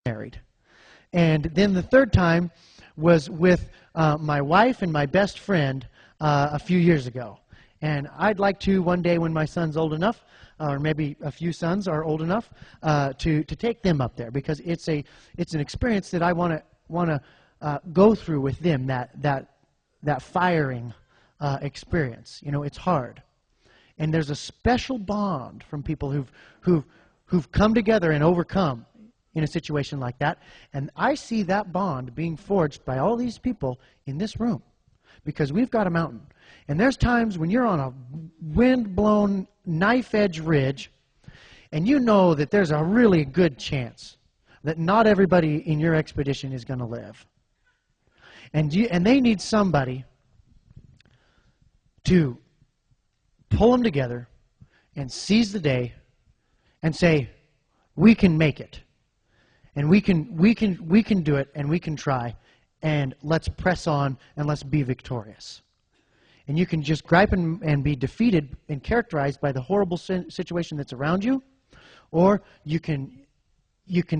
married. And then the third time was with my wife and my best friend a few years ago. And I'd like to one day when my son's old enough, or maybe a few sons are old enough, to take them up there, because it's an experience that I want to go through with them, that firing experience. You know, it's hard. And there's a special bond from people who've come together and overcome in a situation like that. And I see that bond being forged by all these people in this room, because we've got a mountain. And there's times when you're on a wind-blown, knife-edge ridge, and you know that there's a really good chance that not everybody in your expedition is going to live. And they need somebody to pull them together and seize the day and say, we can make it. And we can do it, and we can try, and let's press on, and let's be victorious. And you can just gripe and be defeated and characterized by the horrible situation that's around you, or you can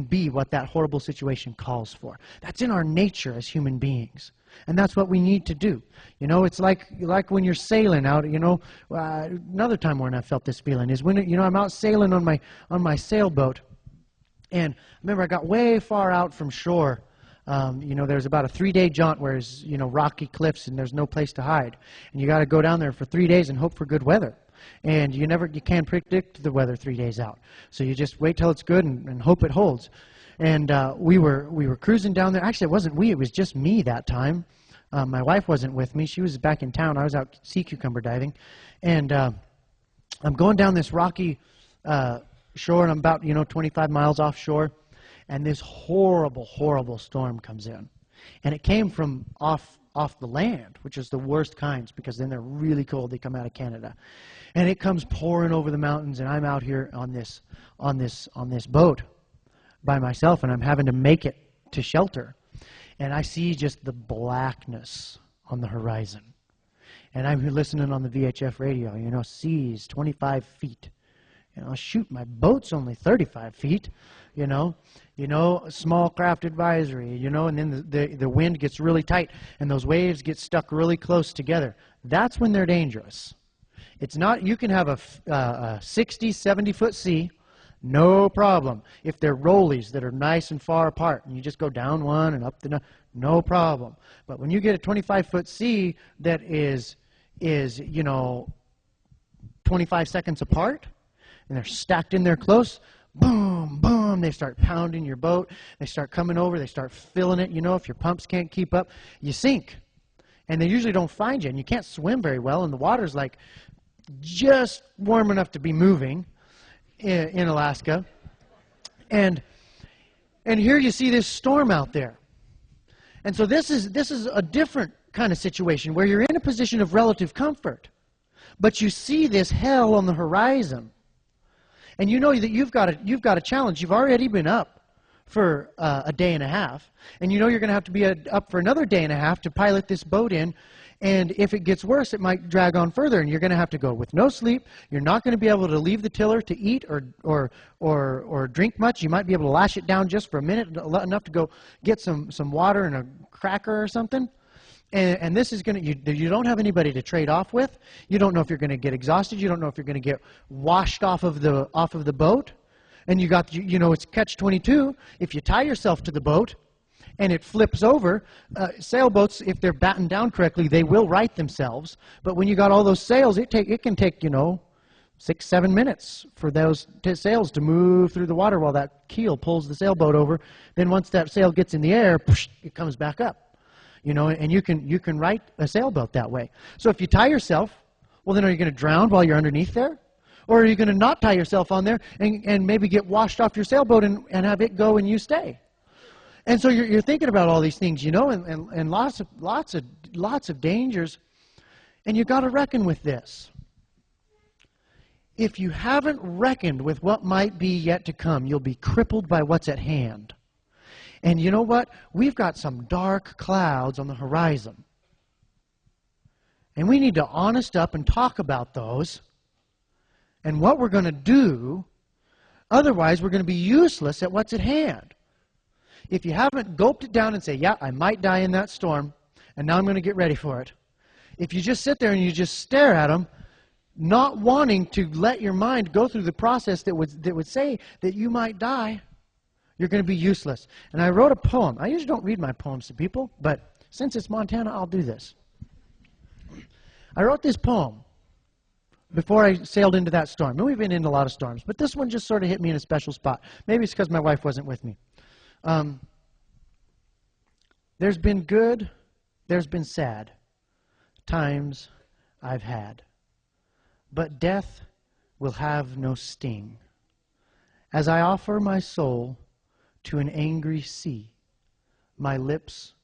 be what that horrible situation calls for. That's in our nature as human beings. And that's what we need to do. You know, it's like when you're sailing out, you know, another time when I felt this feeling is when, you know, I'm out sailing on my sailboat. And I remember I got way far out from shore. You know, there's about a 3-day jaunt where there's, you know, rocky cliffs and there's no place to hide. And you got to go down there for 3 days and hope for good weather. And you can't predict the weather 3 days out. So you just wait till it's good and hope it holds. And we were cruising down there. Actually, it wasn't we. It was just me that time. My wife wasn't with me. She was back in town. I was out sea cucumber diving. And I'm going down this rocky shore, and I'm about, you know, 25 miles offshore. And this horrible, horrible storm comes in. And it came from off the land, which is the worst kinds, because then they're really cold. They come out of Canada. And it comes pouring over the mountains, and I'm out here on this boat by myself, and I'm having to make it to shelter. And I see just the blackness on the horizon. And I'm listening on the VHF radio, you know, seas 25 feet. You know, shoot, my boat's only 35 feet, you know, small craft advisory, you know, and then the wind gets really tight and those waves get stuck really close together. That's when they're dangerous. It's not, you can have a 60, 70-foot sea, no problem. If they're rollies that are nice and far apart and you just go down one and up the, no problem. But when you get a 25-foot sea that is, you know, 25 seconds apart, and they're stacked in there close, boom, boom, they start pounding your boat, they start coming over, they start filling it, you know, if your pumps can't keep up, you sink. And they usually don't find you, and you can't swim very well, and the water's like just warm enough to be moving in Alaska. And here you see this storm out there. And so this is a different kind of situation where you're in a position of relative comfort, but you see this hell on the horizon. And you know that you've got a challenge. You've already been up for a day and a half, and you know you're going to have to be up for another day and a half to pilot this boat in. And if it gets worse, it might drag on further, and you're going to have to go with no sleep. You're not going to be able to leave the tiller to eat or drink much. You might be able to lash it down just for a minute, enough to go get some water and a cracker or something. And this is going to, you don't have anybody to trade off with. You don't know if you're going to get exhausted. You don't know if you're going to get washed off of the boat. And you know, it's catch-22. If you tie yourself to the boat and it flips over, sailboats, if they're battened down correctly, they will right themselves. But when you got all those sails, it can take, you know, 6-7 minutes for those sails to move through the water while that keel pulls the sailboat over. Then once that sail gets in the air, it comes back up. You know, and you can right a sailboat that way. So if you tie yourself, well, then are you going to drown while you're underneath there? Or are you going to not tie yourself on there and maybe get washed off your sailboat and have it go and you stay? And so you're thinking about all these things, you know, and lots of dangers. And you've got to reckon with this. If you haven't reckoned with what might be yet to come, you'll be crippled by what's at hand. And you know what? We've got some dark clouds on the horizon. And we need to honest up and talk about those and what we're going to do. Otherwise, we're going to be useless at what's at hand. if you haven't gulped it down and say, yeah, I might die in that storm, and now I'm going to get ready for it. If you just sit there and you just stare at them, not wanting to let your mind go through the process that would say that you might die, you're going to be useless. And I wrote a poem. I usually don't read my poems to people, but since it's Montana, I'll do this. I wrote this poem before I sailed into that storm. And we've been in a lot of storms, but this one just sort of hit me in a special spot. Maybe it's because my wife wasn't with me. There's been good, there's been sad times I've had, but death will have no sting. As I offer my soul to an angry sea, my lips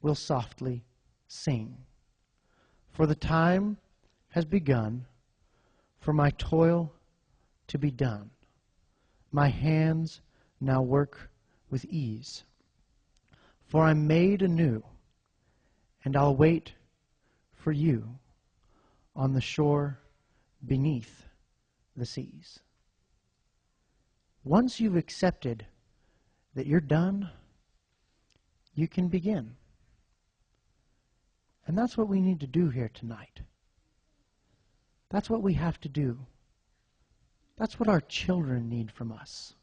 will softly sing. For the time has begun for my toil to be done. My hands now work with ease. For I'm made anew, and I'll wait for you on the shore beneath the seas. Once you've accepted that you're done, you can begin. And that's what we need to do here tonight. That's what we have to do. That's what our children need from us.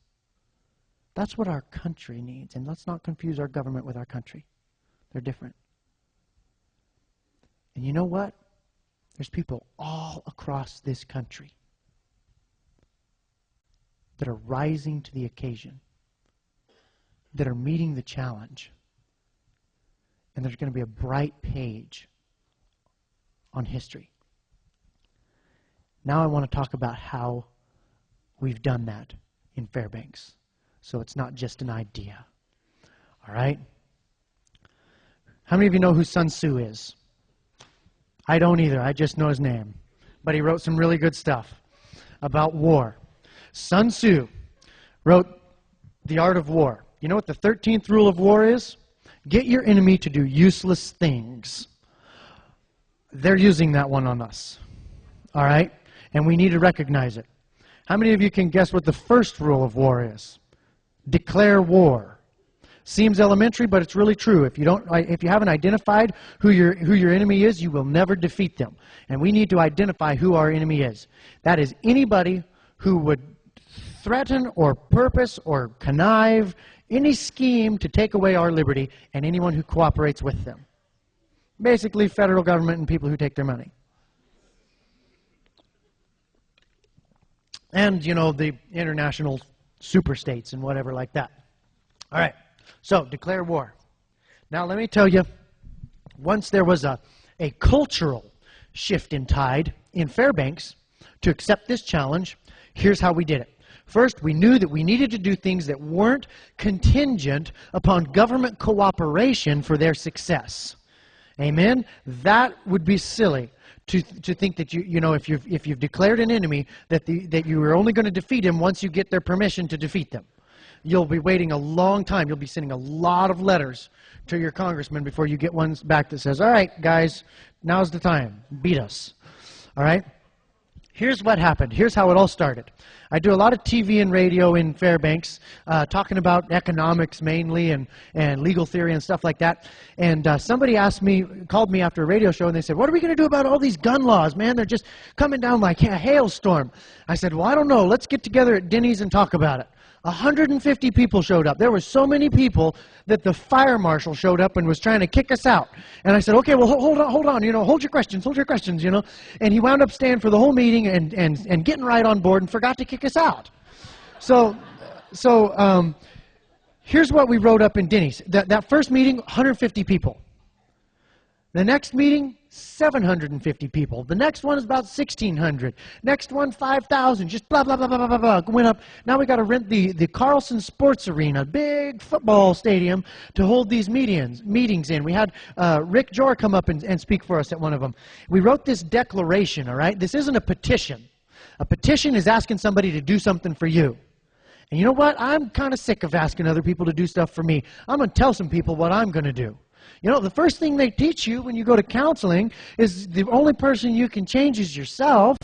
That's what our country needs. And let's not confuse our government with our country. They're different. And you know what? There's people all across this country that are rising to the occasion, that are meeting the challenge. And there's going to be a bright page on history. Now I want to talk about how we've done that in Fairbanks. So it's not just an idea. All right? How many of you know who Sun Tzu is? I don't either. I just know his name. But he wrote some really good stuff about war. Sun Tzu wrote The Art of War. You know what the 13th rule of war is? Get your enemy to do useless things. They're using that one on us. All right? And we need to recognize it. How many of you can guess what the first rule of war is? Declare war. Seems elementary, but it's really true. If you haven't identified who your enemy is, you will never defeat them. And we need to identify who our enemy is. That is anybody who would threaten or purpose or connive any scheme to take away our liberty, and anyone who cooperates with them. Basically, federal government and people who take their money. And, you know, the international superstates and whatever like that. All right, so declare war. Now, let me tell you, once there was a cultural shift in tide in Fairbanks to accept this challenge, here's how we did it. First, we knew that we needed to do things that weren't contingent upon government cooperation for their success. Amen? That would be silly to think that you know if you've declared an enemy that you are only going to defeat him once you get their permission to defeat them. You'll be waiting a long time. You'll be sending a lot of letters to your congressman before you get one back that says, all right, guys, now's the time. Beat us. All right? Here's what happened. Here's how it all started. I do a lot of TV and radio in Fairbanks, talking about economics mainly and legal theory and stuff like that. And somebody called me after a radio show, and they said, what are we going to do about all these gun laws, man? They're just coming down like a hailstorm. I said, well, I don't know. Let's get together at Denny's and talk about it. 150 people showed up. There were so many people that the fire marshal showed up and was trying to kick us out. And I said, okay, well, hold on, you know, hold your questions, you know. And he wound up staying for the whole meeting and getting right on board and forgot to kick us out. So here's what we wrote up in Denny's. That first meeting, 150 people. The next meeting, 750 people. The next one is about 1,600. Next one, 5,000. Just blah, blah, blah, blah, blah, blah. Went up. Now we got to rent the Carlson Sports Arena, big football stadium, to hold these meetings in. We had Rick Jor come up and speak for us at one of them. We wrote this declaration, all right? This isn't a petition. A petition is asking somebody to do something for you. And you know what? I'm kind of sick of asking other people to do stuff for me. I'm going to tell some people what I'm going to do. You know, the first thing they teach you when you go to counseling is the only person you can change is yourself.